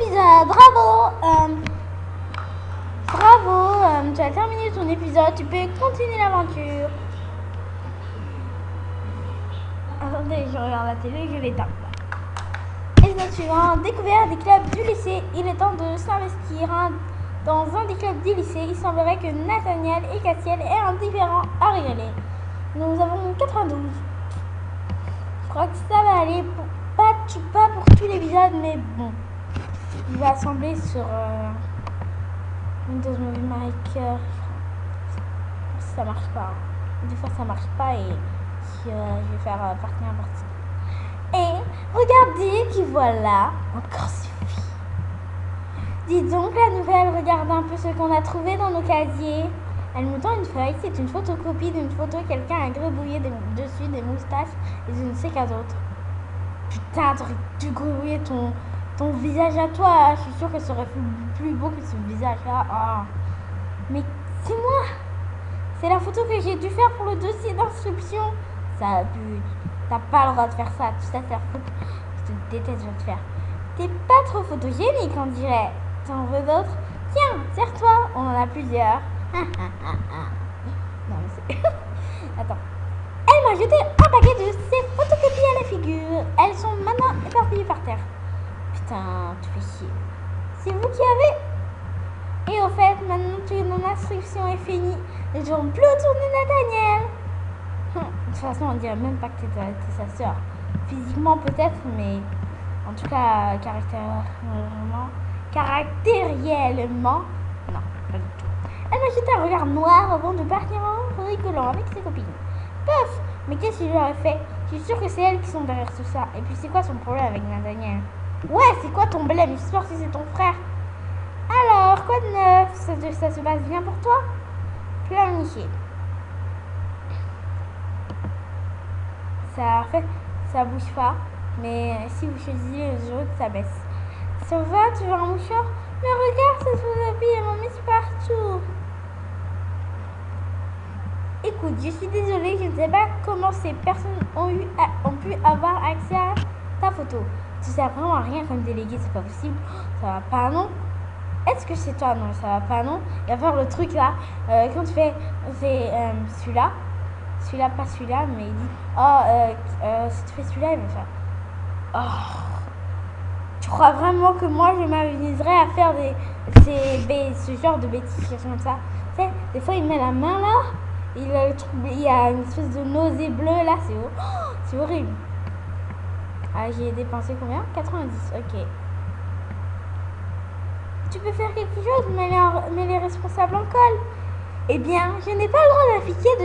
épisode. Bravo. Bravo. Tu as terminé ton épisode. Tu peux continuer l'aventure. Attendez, je regarde la télé, je l'éteins. Épisode suivant. Découvert des clubs du lycée. Il est temps de s'investir dans un des clubs du lycée. Il semblerait que Nathaniel et Castiel aient un différent à rigoler. Nous avons 92. Je crois que ça va aller. Pas pour tout l'épisode, mais bon. Il va assembler sur Windows Movie Maker. Ça marche pas. Des fois ça marche pas et je vais faire partie en partie. Et regardez qui voilà. Encore suffit. Dis donc la nouvelle, regarde un peu ce qu'on a trouvé dans nos casiers. Elle me tend une feuille, c'est une photocopie d'une photo. Quelqu'un a gribouillé dessus des moustaches et je ne sais quoi d'autre. Putain, t'aurais dû gribouiller ton visage à toi. Je suis sûre que ça aurait fait plus beau que ce visage-là. Oh. Mais c'est moi. C'est la photo que j'ai dû faire pour le dossier d'inscription. Ça a pu. T'as pas le droit de faire ça. Tout ça, c'est la photo. Je te déteste, je vais te faire. T'es pas trop photogénique, on dirait. T'en veux d'autres? Tiens, serre-toi. On en a plusieurs. Non, mais c'est. Attends. Elle m'a jeté un paquet de ces photocopies à la figure. Elles sont maintenant éparpillées par terre. Putain, tu fais chier. C'est vous qui avez. Et au fait, maintenant que mon inscription est finie, je ne tourne plus autour de Nathaniel. De toute façon, on dirait même pas que t'es sa sœur. Physiquement peut-être, mais en tout cas, caractériellement, non, pas du tout. Elle m'a jeté un regard noir avant de partir en rigolant avec ses copines. Puff, mais qu'est-ce qu'il leur a fait? Je suis sûre que c'est elles qui sont derrière tout ça. Et puis c'est quoi son problème avec Nathaniel? Ouais, c'est quoi ton blême? J'espère que c'est ton frère. Alors, quoi de neuf? Ça se passe bien pour toi? Planifié. Ça bouge pas. Mais si vous choisissez le jeu, ça baisse. Ça va? Tu veux un mouchoir? Mais regarde cette photocopie, elle m'en met partout. Écoute, je suis désolée, je ne sais pas comment ces personnes ont pu avoir accès à ta photo. Tu sers vraiment à rien comme délégué, c'est pas possible. Ça va pas, non? Est-ce que c'est toi? Non, ça va pas, non? Il va faire le truc là, quand tu fais celui-là, pas celui-là, mais il dit, si tu fais celui-là, il va faire. Oh, tu crois vraiment que moi je m'amuserais à faire ce genre de bêtises comme ça? Tu sais, des fois il met la main là. Il y a une espèce de nausée bleue là, c'est horrible. Ah, j'ai dépensé combien? 90, ok. Tu peux faire quelque chose, mais les responsables en colle. Eh bien, je n'ai pas le droit d'infliger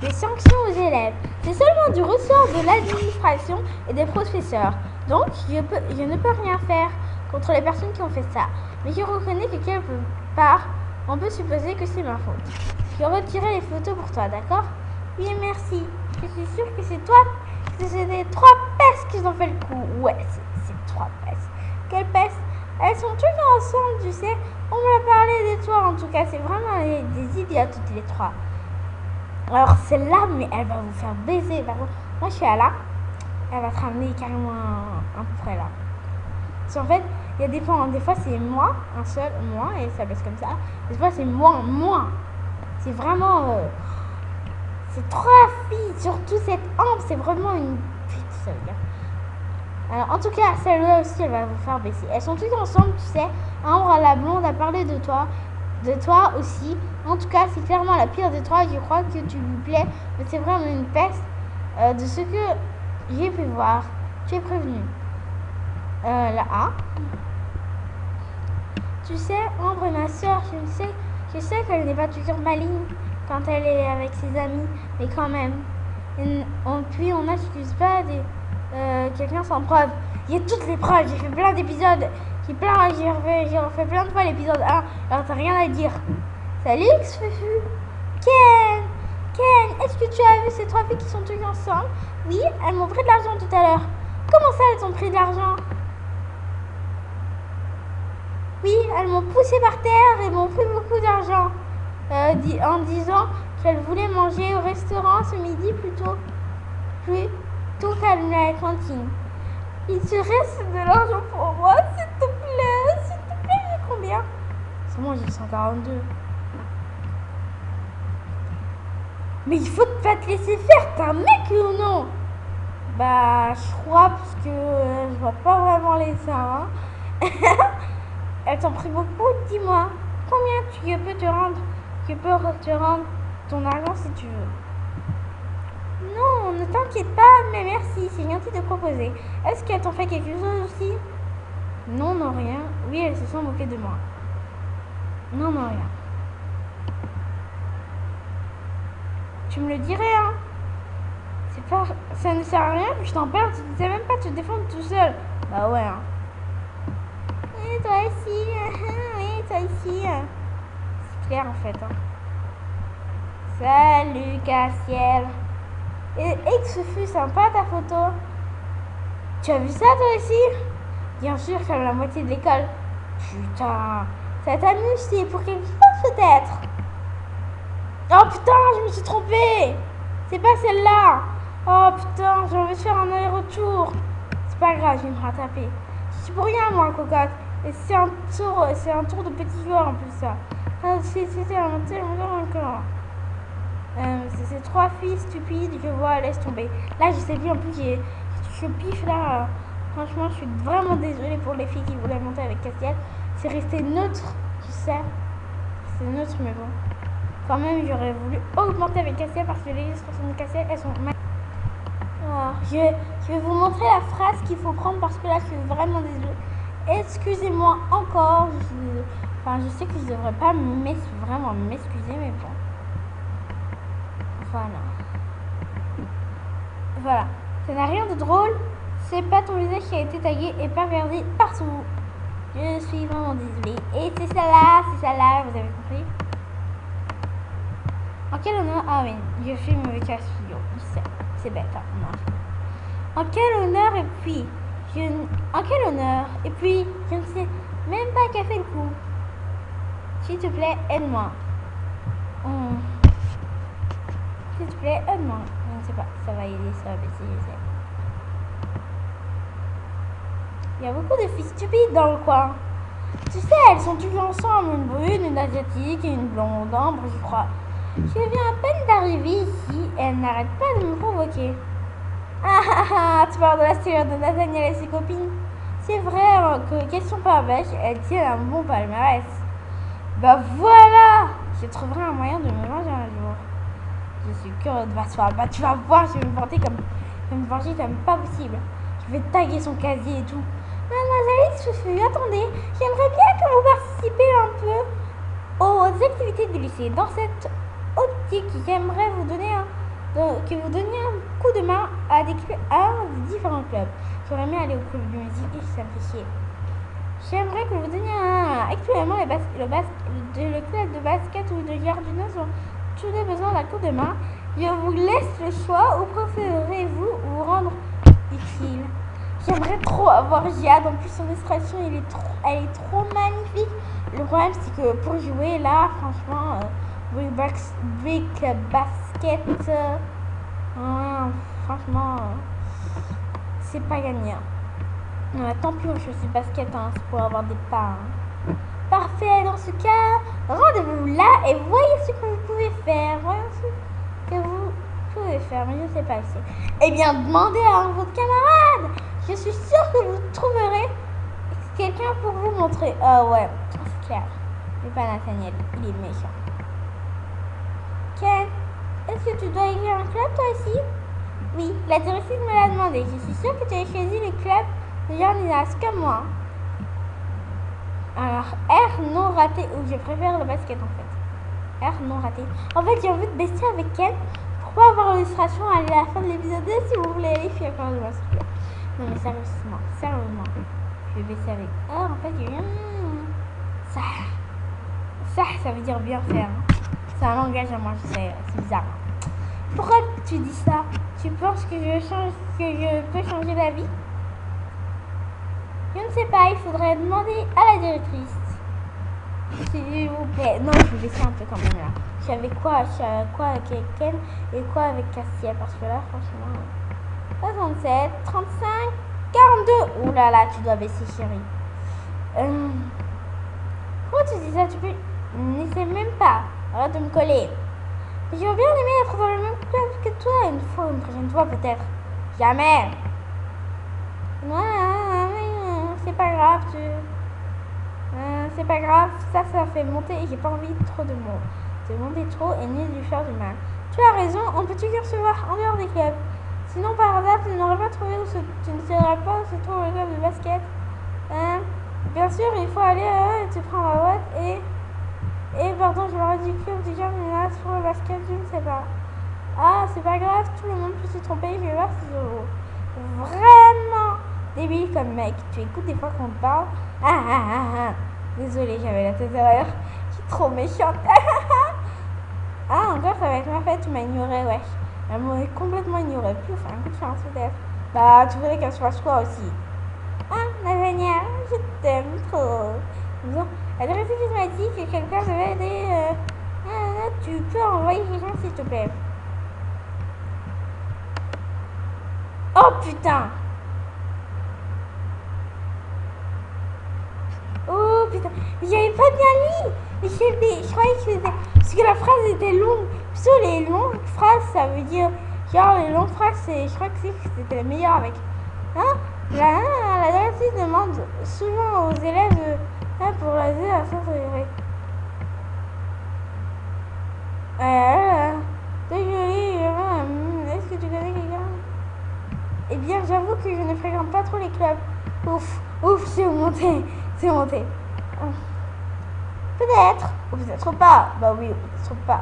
des sanctions aux élèves. C'est seulement du ressort de l'administration et des professeurs. Donc, je ne peux rien faire contre les personnes qui ont fait ça. Mais je reconnais que quelque part, on peut supposer que c'est ma faute. Je vais retirer les photos pour toi, d'accord? Oui, merci. Je suis sûre que c'est toi, que c'est des 3 pestes qui ont fait le coup. Ouais, c'est 3 pestes. Quelles pestes? Elles sont toutes ensemble, tu sais. On m'a parlé des 3, en tout cas. C'est vraiment des idiots, toutes les 3. Alors, celle-là, mais elle va vous faire baiser. Par contre, moi, je suis là. Elle va te ramener carrément à peu près là. Parce qu'en fait, il y a des fois c'est moi, un seul moi, et ça baisse comme ça. Des fois c'est moi. C'est vraiment. C'est 3 filles, surtout cette ambre, c'est vraiment une pute, ça veut dire. Alors, en tout cas, celle-là aussi, elle va vous faire baisser. Elles sont toutes ensemble, tu sais. Ambre, la blonde, a parlé de toi aussi. En tout cas, c'est clairement la pire des 3. Je crois que tu lui plais, mais c'est vraiment une peste. De ce que j'ai pu voir, tu es prévenu. La A. Tu sais, Ambre est ma soeur, je sais qu'elle n'est pas toujours maligne quand elle est avec ses amis, mais quand même. Puis on n'accuse pas quelqu'un sans preuve. Il y a toutes les preuves, j'ai fait plein d'épisodes, j'ai refait plein de fois l'épisode 1, alors t'as rien à dire. Salut X-Fufu. Ken, est-ce que tu as vu ces 3 filles qui sont toutes ensemble? Oui, elles m'ont pris de l'argent tout à l'heure. Comment ça, elles ont pris de l'argent? Oui, elles m'ont poussé par terre et m'ont pris beaucoup d'argent. En disant qu'elles voulaient manger au restaurant ce midi plutôt qu'à la cantine. Il te reste de l'argent pour moi, s'il te plaît. S'il te plaît, j'ai combien? C'est moi, j'ai 142. Mais il faut pas te laisser faire, t'es un mec ou non? Bah, je crois, parce que je vois pas vraiment les seins. Hein. Elle t'en prie beaucoup, dis-moi. Combien tu peux te rendre? Tu peux te rendre ton argent si tu veux. Non, ne t'inquiète pas, mais merci, c'est gentil de proposer. Est-ce qu'elle t'en fait quelque chose aussi? Non, non, rien. Oui, elle se sent moquée de moi. Non, non, rien. Tu me le dirais, hein? C'est pas... Ça ne sert à rien que je t'en parle, tu ne sais même pas te défendre tout seul. Bah ouais, hein. Et toi ici, oui, toi ici. C'est clair, en fait, hein. Salut, Cassiel. Et que ce fut sympa ta photo. Tu as vu ça toi aussi? Bien sûr, comme la moitié de l'école. Putain, ça t'amuse, c'est pour quelque chose peut-être. Oh putain, je me suis trompée. C'est pas celle-là. Oh putain, j'ai envie de faire un aller-retour. C'est pas grave, je vais me rattraper. Je suis pour rien moi, cocotte. Et c'est un tour de petit joueur en plus ça. C'est trois filles stupides, je vois, laisse tomber. Là, je sais plus, en plus, je piffe là. Franchement, je suis vraiment désolée pour les filles qui voulaient monter avec Castiel. C'est resté neutre, tu sais. C'est neutre, mais bon. Quand même, j'aurais voulu augmenter avec Castiel parce que les illustrations de Castiel, elles sont magnifiques. Alors, je vais vous montrer la phrase qu'il faut prendre parce que là, je suis vraiment désolée. Excusez-moi encore. Je sais que je devrais pas vraiment m'excuser, mais bon. Voilà. Ça n'a rien de drôle. C'est pas ton visage qui a été tagué et pas regardé partout. Je suis vraiment désolée. Et c'est ça là, vous avez compris? En quel honneur? Ah oui, je filme avec un studio. C'est bête, hein. Non. En quel honneur et puis en quel honneur et puis je ne sais même pas qui a fait le coup. S'il te plaît, aide-moi. S'il te plaît, aide-moi. Je ne sais pas, ça va aider, ça va baisser, je sais. Il y a beaucoup de filles stupides dans le coin. Tu sais, elles sont toutes ensemble, une brune, une asiatique et une blonde ambre, je crois. Je viens à peine d'arriver ici et elles n'arrêtent pas de me provoquer. Ah, tu parles de la série de Nathaniel et ses copines. C'est vrai que question par bec, elles tiennent un bon palmarès. Bah voilà, je trouverai un moyen de me manger un jour. Je suis curieuse de m'asseoir. Bah tu vas voir, je vais me porter comme pas possible. Je vais taguer son casier et tout. Mademoiselle X, attendez, j'aimerais bien que vous participez un peu aux activités du lycée. Dans cette optique, j'aimerais vous donner que vous donniez un coup de main à des différents clubs. J'aurais aimé aller au club de musique et ça me fait chier. J'aimerais que vous donniez actuellement le club de basket ou de jardinage ont tous les besoin d'un coup de main. Je vous laisse le choix ou préférez-vous vous rendre utile? J'aimerais trop avoir Jade. En plus, son illustration, elle est trop magnifique. Le problème, c'est que pour jouer là, franchement, brick basket, franchement, c'est pas gagné. Tant pis, je suis basket, hein, c'est pour avoir des pas. Hein. Parfait, dans ce cas, rendez-vous là et voyez ce que vous pouvez faire. Voyez ce que vous pouvez faire, mais je ne sais pas ici. Eh bien, demandez à votre camarade. Je suis sûre que vous trouverez quelqu'un pour vous montrer. Ah ouais, c'est clair. Mais pas Nathaniel, il est méchant. Ken, est-ce que tu dois écrire un club toi aussi? Oui, la directrice me l'a demandé. Je suis sûre que tu as choisi le club de jardinage comme moi. Alors, R non raté, ou je préfère le basket en fait. R non raté. En fait, j'ai envie de baisser avec Ken pour pas avoir l'illustration à la fin de l'épisode 2 si vous voulez aller faire encore de moi. Non mais sérieusement, je vais baisser avec R. En fait, ça veut dire bien faire. Hein. C'est un langage à moi, je sais, c'est bizarre. Hein. Pourquoi tu dis ça? Tu penses que je peux changer d'avis? Je ne sais pas, il faudrait demander à la directrice. S'il vous plaît. Non, je vais baisser un peu quand même là. Je suis avec quoi avec Ken et quoi avec Castiel? Parce que là, franchement, 67, 35, 2. Ouh là là, tu dois baisser, chérie. Pourquoi tu dis ça? Tu peux... N'essaie même pas. Arrête de me coller. Mais j'aurais bien aimé être dans le même club que toi une prochaine fois peut-être. Jamais. C'est pas grave, c'est pas grave, ça fait monter et j'ai pas envie trop de monter trop et ni de lui faire du mal. Tu as raison, on peut toujours se voir en dehors des clubs. Sinon par hasard tu n'aurais pas trouvé tu ne saurais pas où se trouve le club de basket. Bien sûr il faut aller tu prends la boîte et pardon je m'aurais dit club du jardinage pour le basket, je ne sais pas. Ah c'est pas grave, tout le monde peut se tromper, je vais voir si je vraiment débile comme mec. Tu écoutes des fois qu'on te parle. Désolée, j'avais la tête derrière. Je suis trop méchante. Encore ça va être ma fête, tu m'as ignoré, wesh. Elle m'a complètement ignoré. Pouf, un coup de chance peut-être. Bah, tu voudrais qu'elle se fasse quoi aussi? Nathaniel, je t'aime trop. Elle récipite m'a dit que quelqu'un devait aider. Tu peux envoyer quelqu'un s'il te plaît. Oh putain! Oh putain, j'avais pas bien lu. Je croyais que c'était... Parce que la phrase était longue. Plutôt les longues phrases, ça veut dire... Genre les longues phrases, je crois que c'était le meilleur avec... La directrice demande souvent aux élèves pour l'aider à s'intégrer. Désolée, est-ce que tu connais quelqu'un? Eh bien, j'avoue que je ne fréquente pas trop les clubs. Ouf, c'est monté. Peut-être, ou peut-être pas. Bah oui, peut-être pas.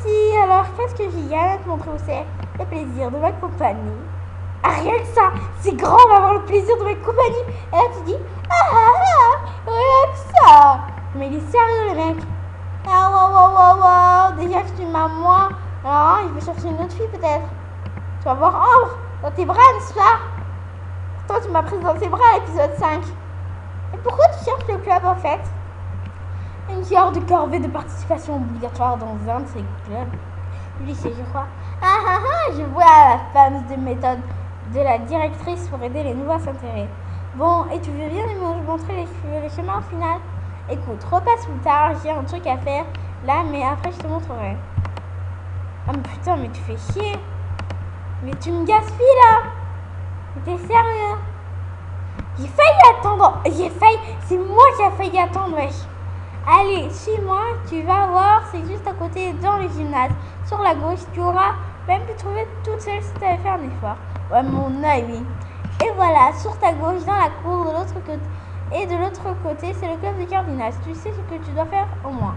Si, alors qu'est-ce que j'ai à te montrer où c'est? Le plaisir de ma compagnie. Rien que ça, c'est grand d'avoir le plaisir de ma compagnie. Et là tu dis, rien que ça. Mais il est sérieux le mec. Wow. Déjà que tu m'as moi. Alors il veut chercher une autre fille peut-être. Tu vas voir Ambre dans tes bras, n'est-ce pas? Toi tu m'as prise dans tes bras à l'épisode 5. Et pourquoi tu cherches le club en fait? Une sorte de corvée de participation obligatoire dans un de ces clubs du lycée, je crois. Je vois la fameuse méthode de la directrice pour aider les nouveaux à s'intéresser. Bon, et tu veux bien me montrer les chemins au final? Écoute, repasse plus tard, j'ai un truc à faire là, mais après je te montrerai. Ah mais putain, mais tu fais chier. Mais tu me gaspilles là. Mais t'es sérieux? J'ai failli attendre. C'est moi qui a failli attendre, wesh. Allez, suis-moi, tu vas voir, c'est juste à côté dans le gymnase. Sur la gauche, tu auras même pu trouver toute seule si tu avais fait un effort. Ouais, mon œil, oui. Et voilà, sur ta gauche, dans la cour, de l'autre côté. Et de l'autre côté, c'est le club de jardinage. Tu sais ce que tu dois faire au moins.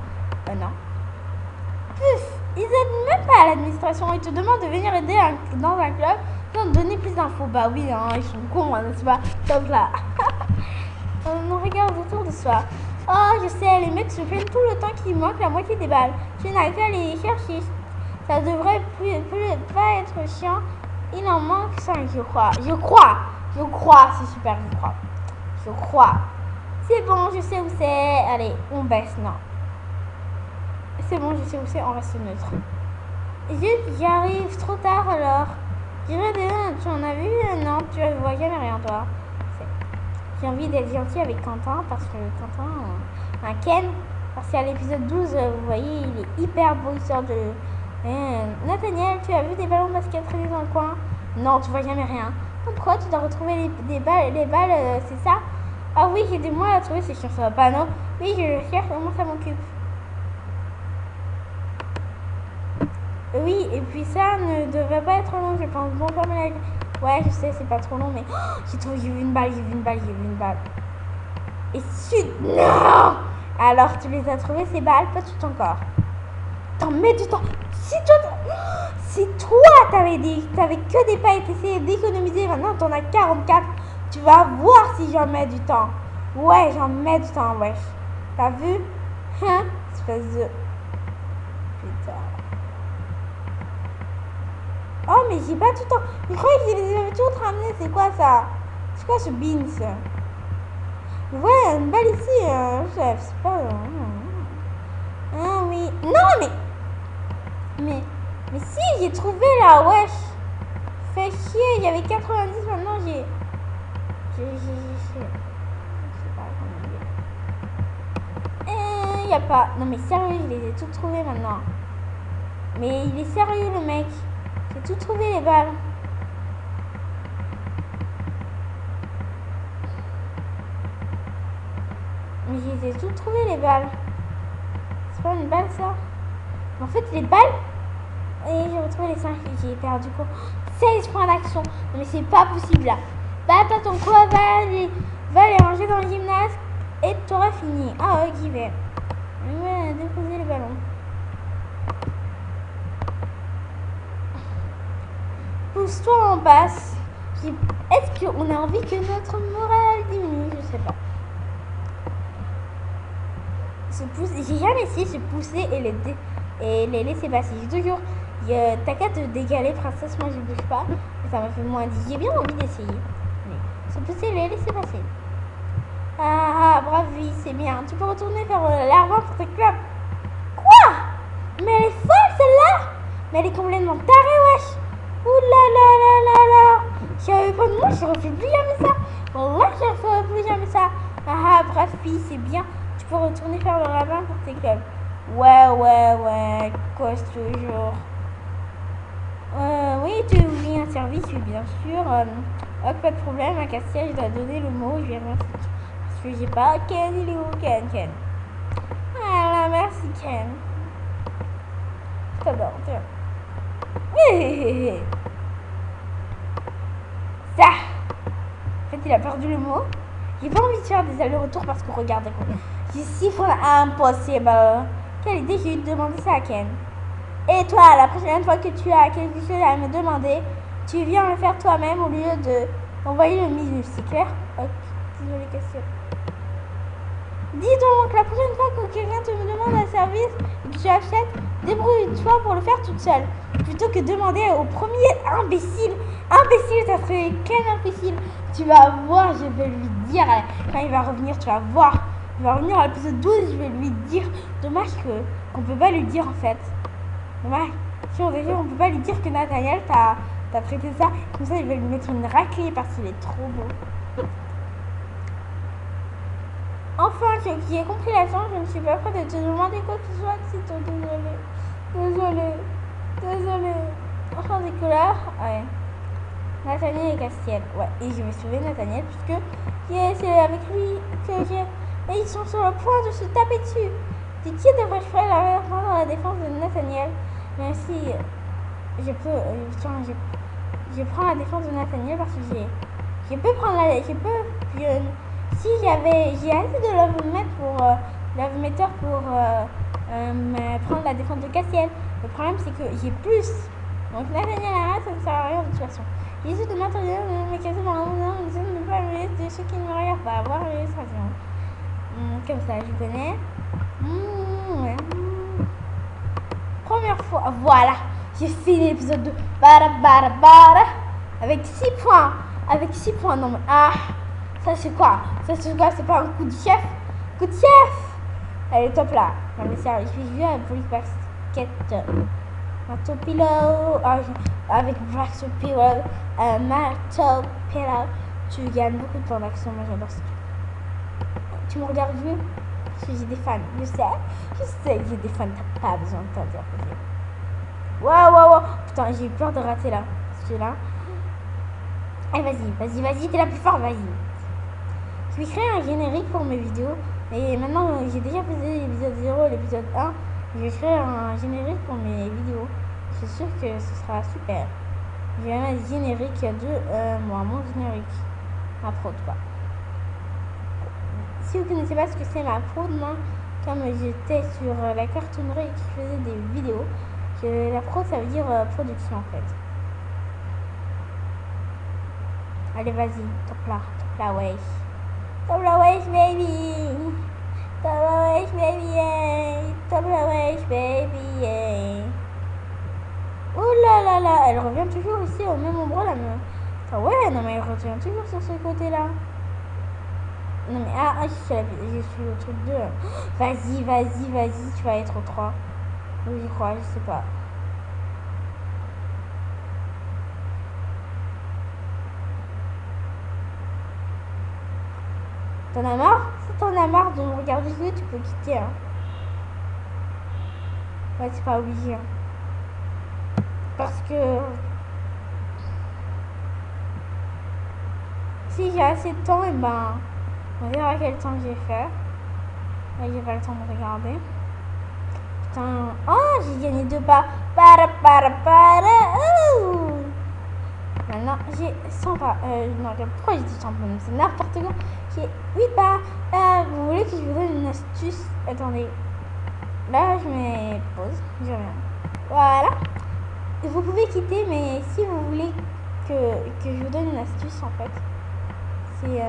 Non. Puf, ils aident même pas à l'administration. Ils te demandent de venir aider dans un club sans te donner plus d'infos. Bah oui, hein, ils sont cons, n'est-ce pas? Top là. On regarde autour de soi. Oh, je sais, les mecs se plaignent tout le temps qu'il manque la moitié des balles. Tu n'as qu'à les chercher. Ça devrait pas être chiant. Il en manque 5, je crois. C'est super, je crois. C'est bon, je sais où c'est. Allez, on baisse, non. C'est bon, je sais où c'est, on reste neutre. J'y arrive trop tard alors. J'irai déjà, tu en as vu? Non, tu ne vois jamais rien, toi. J'ai envie d'être gentil avec Quentin parce que Quentin, un Ken, parce qu'à l'épisode 12, vous voyez, il est hyper beau, il sort de... Nathaniel, tu as vu des ballons de basket traîner dans le coin? Non, tu vois jamais rien. Pourquoi tu dois retrouver les balles, c'est ça? Ah oui, j'ai des mois à trouver, c'est chiant, ça va pas, non? Oui, je le cherche, comment ça m'occupe? Oui, et puis ça ne devrait pas être long, je pense. Bon, comme la... Ouais, je sais, c'est pas trop long, mais... Oh, j'ai vu une balle. Et non! Alors, tu les as trouvées, ces balles? Pas tout encore. T'en mets du temps. Si toi, t'avais que des pailles et t'essayais d'économiser, maintenant t'en as 44. Tu vas voir si j'en mets du temps. Ouais, j'en mets du temps, wesh. T'as vu? Espèce de... Putain. Oh, mais j'ai pas tout le temps. Je croyais que je les avais toutes ramenées. C'est quoi ça? C'est quoi ce beans? Ouais, une balle ici, chef. C'est pas... Ah oui. Non, mais si, j'ai trouvé là, wesh. Fait chier, il y avait 90, maintenant j'ai... Je sais pas comment dire. Y a pas. Non mais sérieux, je les ai toutes trouvées maintenant. Mais il est sérieux le mec. J'ai tout trouvé les balles. Mais je les ai toutes trouvées les balles. C'est pas une balle ça? En fait les balles. Et j'ai retrouvé les 5 que j'ai perdu quoi. 16 points d'action. Non mais c'est pas possible là. Bah t'attends quoi? Va les ranger dans le gymnase et t'auras fini. Ah ok, ben. Ouais, déposer le ballon. Pousse-toi en basse. Est-ce qu'on a envie que notre morale diminue? Je sais pas. J'ai jamais essayé de se pousser et les laisser passer. J'ai toujours. T'as qu'à te dégaler, princesse. Moi je bouge pas. Et ça m'a fait moins dit. J'ai bien envie d'essayer. Mais se pousser et les laisser passer. Ah, bravo, c'est bien. Tu peux retourner faire l'argent pour tes clubs. Quoi? Mais elle est folle celle-là. Mais elle est complètement tarée, wesh. Ouh là là là là là. Si elle avait pas de moi, je refais plus jamais ça. Wallah, je refais plus jamais ça. Ah, bref, fille, c'est bien. Tu peux retourner faire le rabbin pour tes clubs. Ouais, cause toujours. Oui, tu ouvres un service, oui, bien sûr. Pas de problème, un caissier, je dois donner le mot, je vais rien foutre. Parce que j'ai pas. Ken, il est où, Ken? Ah là, merci, Ken. Je t'adore, tiens. Ça. En fait, il a perdu le mot. J'ai pas envie de faire des allers-retours parce que regardez quoi. J'ai 6 fois impossible. Quelle idée, j'ai eu de demander ça à Ken. Et toi, la prochaine fois que tu as quelque chose à me demander, tu viens le faire toi-même au lieu de envoyer le milieu. C'est clair? Ok, désolé, question. Dis donc, la prochaine fois que quelqu'un te demande un service et que tu achètes, débrouille-toi pour le faire toute seule. Plutôt que demander au premier imbécile. Imbécile, ça serait quel imbécile? Tu vas voir, je vais lui dire, quand il va revenir, tu vas voir. Il va revenir à l'épisode 12, je vais lui dire. Dommage qu'on peut pas lui dire en fait. Dommage. Si on peut pas lui dire que Nathaniel t'a traité ça. Comme ça, il va lui mettre une raclée parce qu'il est trop beau. Enfin, qui ai compris la chance, je ne suis pas prête de te demander quoi que ce soit, si t'es désolé. Enfin, des couleurs, ouais. Nathaniel et Castiel, ouais. Et je vais sauver Nathaniel puisque c'est avec lui que j'ai. Et ils sont sur le point de se taper dessus. C'est qui devrais-je faire dans la défense de Nathaniel? Même si je peux, je prends la défense de Nathaniel parce que je peux prendre si j'ai assez de love-meter pour prendre la défense de Castiel. Le problème c'est que j'ai plus. Donc Nathaniel arrête, ça ne sert à rien de toute façon. J'essaie de m'interdire de me casser dans je ne veux pas me laisser de ceux qui ne me regardent pas avoir l'illustration. Comme ça, je connais. Ouais. Première fois, voilà. J'ai fini l'épisode 2. Avec 6 points. Non mais ça c'est quoi? C'est pas un coup de chef? Elle est top là. Non mais sérieux, je vais jouer à Police Basket. Marteau Pillow. Avec Marteau Pillow. Marteau Pillow. Tu gagnes beaucoup de points d'action. Moi j'adore ça. Tu me regardes jouer? Parce que j'ai des fans. Je sais que j'ai des fans. T'as pas besoin de t'en dire. Wow. Putain, j'ai eu peur de rater là. Celui-là. Allez, vas-y, t'es la plus forte, vas-y. Je vais créer un générique pour mes vidéos. Et maintenant, j'ai déjà fait l'épisode 0 et l'épisode 1. Je vais créer un générique pour mes vidéos. Je suis sûre que ce sera super. Je vais mettre générique de mon générique. Ma prod, quoi. Si vous ne connaissez pas ce que c'est ma prod, moi, comme j'étais sur la cartonnerie et que je faisais des vidéos, la prod, ça veut dire production, en fait. Allez, vas-y, top là, wesh. Top la wesh, baby. Top la wesh, baby, yeah. Ouh là, elle revient toujours ici au même endroit, la meuf. Ah ouais, non, mais elle revient toujours sur ce côté-là. Non, mais je suis au truc 2. Vas-y, tu vas être au 3. Oui, j'y crois, je sais pas. T'en as marre? Si t'en as marre de me regarder jouer, tu peux quitter. Hein. Ouais, c'est pas obligé. Hein. Parce que si j'ai assez de temps, et ben on verra quel temps j'ai fait. Là, j'ai pas le temps de regarder. Putain. Oh, j'ai gagné 2 pas. Ouh. Maintenant, j'ai 100 pas. Non, pourquoi j'ai dit championne? C'est n'importe quoi. J'ai 8 pas. Vous voulez que je vous donne une astuce? Attendez. Là, je mets pause. Je reviens. Voilà. Vous pouvez quitter, mais si vous voulez que je vous donne une astuce, en fait, c'est...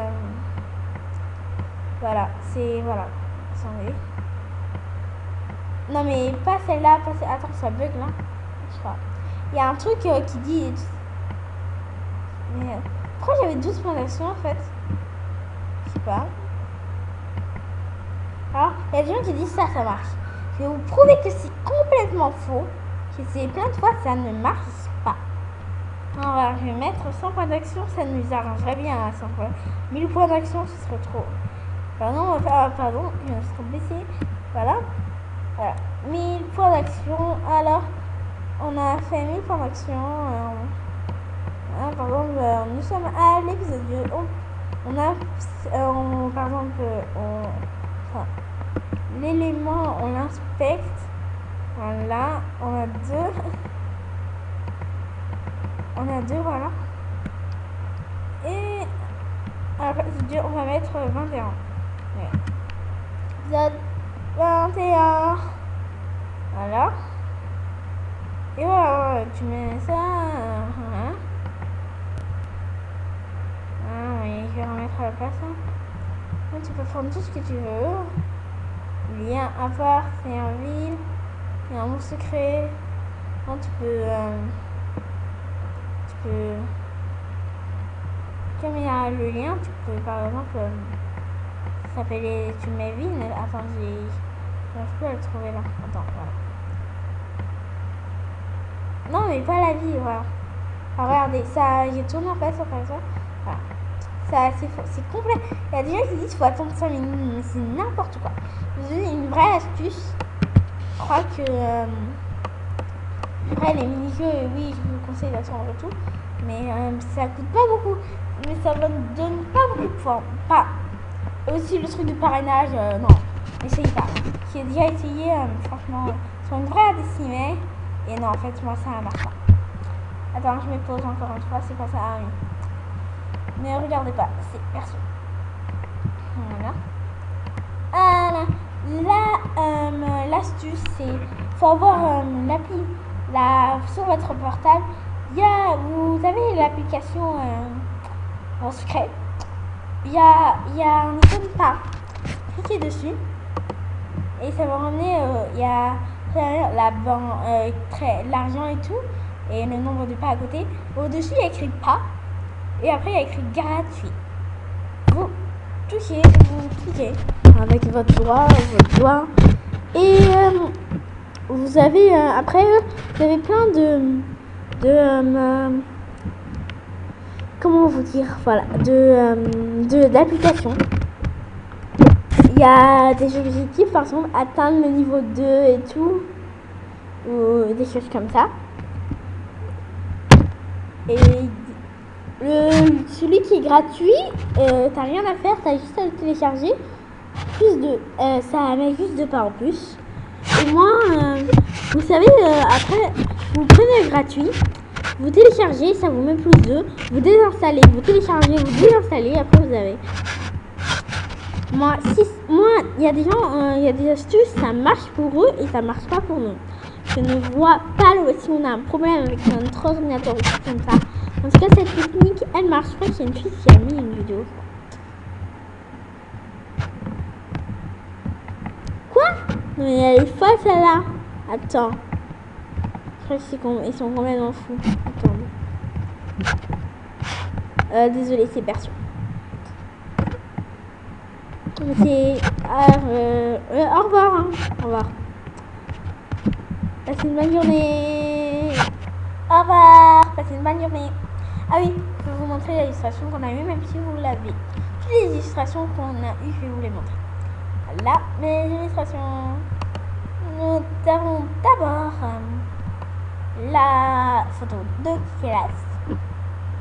voilà. C'est... Voilà. Attendez. Non, mais pas celle-là. Pas celle... Attends, ça bug, là. Je crois. Il y a un truc qui dit... Mais pourquoi j'avais 12 points d'action en fait? Je sais pas. Alors, il y a des gens qui disent ça marche. Je vais vous prouver que c'est complètement faux. J'ai essayé plein de fois, ça ne marche pas. Alors, je vais mettre 100 points d'action, ça nous arrangerait bien à 100 points. 1000 points d'action, ce serait trop. Pardon, on va faire, pardon, je me suis blessé. Voilà. Voilà. 1000 points d'action. Alors, on a fait 1000 points d'action. Par exemple, nous sommes à l'épisode 2. On a, par exemple, enfin, l'élément, on l'inspecte. Voilà, on a 2. On a 2, voilà. Et à la place de 2, on va mettre 21. Ouais. Épisode 21. Voilà. Et voilà, tu mets ça. Je vais remettre à la place. Hein. Donc, tu peux prendre tout ce que tu veux. Lien à part, c'est un ville. Il y a un mot secret. Non, tu peux. Comme il y a le lien, tu peux par exemple. Ça s'appelle. Tu mets ville. Attends, j'arrive plus à le trouver là. Attends, voilà. Non, mais pas la vie, voilà. Alors, regardez, ça, j'ai tourné en fait, ça fait ça. Voilà. Ça, c'est complet. Il y a des gens qui disent qu'il faut attendre 5 minutes, mais c'est n'importe quoi. Je vous donne une vraie astuce. Je crois que. Après, les mini-jeux, oui, je vous conseille d'attendre et tout. Mais ça coûte pas beaucoup. Mais ça ne donne pas beaucoup de points. Pas. Aussi, le truc de parrainage, non. N'essayez pas. J'ai déjà essayé, franchement, sur une vraie décimée. Et non, en fait, moi, ça marche pas. Attends, je me pose encore une fois. C'est pas ça. Ah oui. Mais regardez pas, c'est perso. Voilà. L'astuce, c'est faut avoir l'appli sur votre portable. Vous avez l'application en secret. Il y a un icône pas. Cliquez dessus et ça va ramener. Il y a l'argent et tout et le nombre de pas à côté. Au-dessus, il y a écrit pas. Et après, il y a écrit gratuit. Vous touchez, vous cliquez avec votre doigt. Et vous avez, après, vous avez plein comment vous dire, voilà, d'applications. Il y a des objectifs, par exemple, atteindre le niveau 2 et tout. Ou des choses comme ça. Et celui qui est gratuit, t'as rien à faire, t'as juste à le télécharger. Ça met juste 2 pas en plus. Et moi, vous savez, après, vous prenez le gratuit, vous téléchargez, ça vous met plus 2, vous désinstallez, vous téléchargez, vous désinstallez, après vous avez. Moi, il y a des gens, il y a des astuces, ça marche pour eux et ça marche pas pour nous. Je ne vois pas si on a un problème avec notre ordinateur ou tout comme ça. En tout cas, cette technique, elle marche. Je crois qu'il y a une fille qui a mis une vidéo. Quoi? Non, mais elle est folle celle-là. Attends. Je crois qu'ils sont complètement fous. Attends. Désolé, c'est perso. C'est. Au revoir. Hein. Au revoir. Passez une bonne journée. Au revoir. Passez une bonne journée. Ah oui, je vais vous montrer l'illustration qu'on a eue, même si vous l'avez. les illustrations qu'on a eues, je vais vous les montrer. Là, mes illustrations. Nous avons d'abord la photo de classe,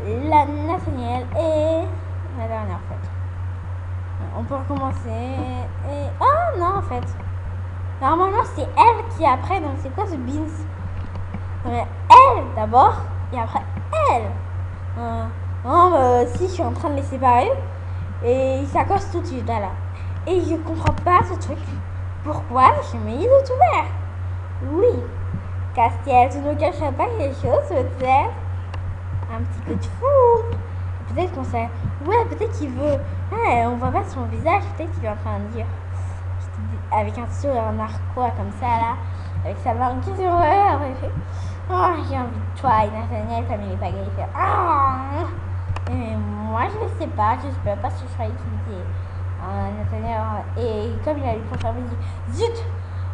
la Nathaniel et la dernière photo. On peut recommencer et... Oh non en fait. Normalement c'est elle qui est après, donc c'est quoi ce Beans? Elle d'abord et après elle. Non, si je suis en train de les séparer et ils s'accrochent tout de suite là. Et je comprends pas ce truc. Pourquoi je mets les yeux ouverts? Oui. Castiel, tu ne cacherais pas quelque chose peut-être? Un petit peu de fou. Peut-être qu'on sait. Ouais, peut-être qu'il veut. Ah, on voit pas son visage, peut-être qu'il est en train de dire. Avec un sourire narquois comme ça là. Avec sa langue qui se regarde. Oh, j'ai envie de toi, et Nathaniel, comme il est pas gay, il fait. Ah! Et moi, je ne sais pas, je sais pas parce que je croyais qu'il était. Nathaniel, et comme il a eu confirmé, il dit zut!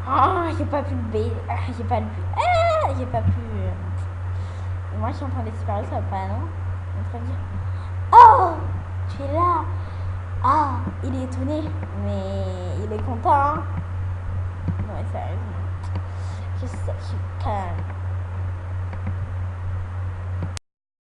Ah, j'ai pas pu le baiser. Ah, j'ai pas pu. Ah, j'ai pas pu. Et moi, je suis en train d'espérer, ça va pas, non? En train de dire oh! Tu es là! Ah! Il est étonné, mais il est content, hein? Non, mais sérieusement. Je sais, je suis calme.